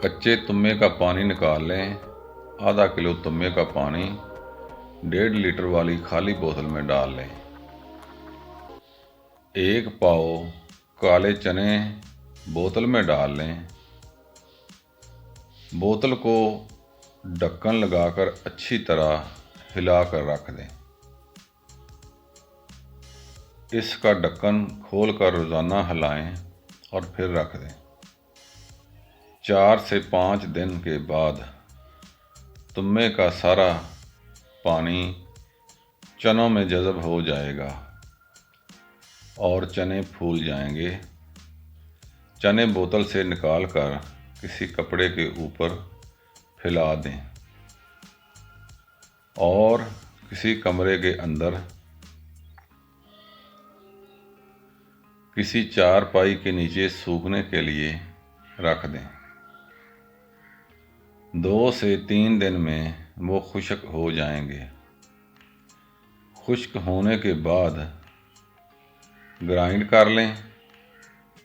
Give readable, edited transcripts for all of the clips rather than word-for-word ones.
कच्चे तुम्बे का पानी निकाल लें। आधा किलो तुम्बे का पानी 1.5 लीटर वाली खाली बोतल में डाल लें। 1 पाव काले चने बोतल में डाल लें। बोतल को ढक्कन लगाकर अच्छी तरह हिलाकर रख दें। इसका ढक्कन खोलकर रोज़ाना हिलाएं और फिर रख दें। 4 से 5 दिन के बाद तुम्बे का सारा पानी चनों में जज़ब हो जाएगा और चने फूल जाएंगे। चने बोतल से निकाल कर किसी कपड़े के ऊपर फैला दें और किसी कमरे के अंदर किसी चारपाई के नीचे सूखने के लिए रख दें। 2 से 3 दिन में वो खुश्क हो जाएंगे। खुश्क होने के बाद ग्राइंड कर लें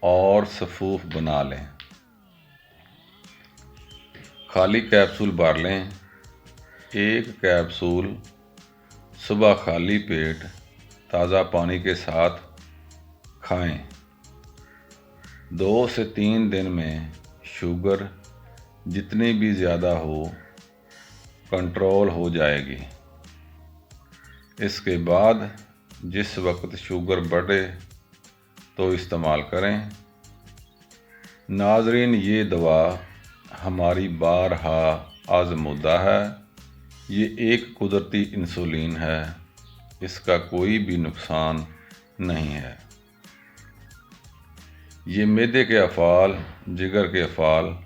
और सफ़ूफ बना लें। खाली कैप्सूल भर लें। 1 कैप्सूल सुबह खाली पेट ताज़ा पानी के साथ खाएं। 2 से 3 दिन में शुगर जितनी भी ज़्यादा हो कंट्रोल हो जाएगी। इसके बाद जिस वक्त शुगर बढ़े तो इस्तेमाल करें। नाज़रीन, ये दवा हमारी बारहा आज़मूदा है। ये एक कुदरती इंसुलिन है। इसका कोई भी नुकसान नहीं है। ये मैदे के अफ़ाल, जिगर के अफ़ाल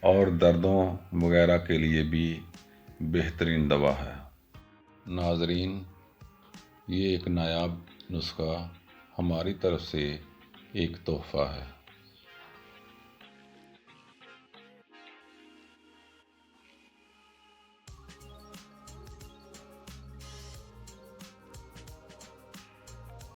और दर्दों वगैरह के लिए भी बेहतरीन दवा है। नाज़रीन, ये एक नायाब नुस्खा हमारी तरफ से एक तोहफ़ा है।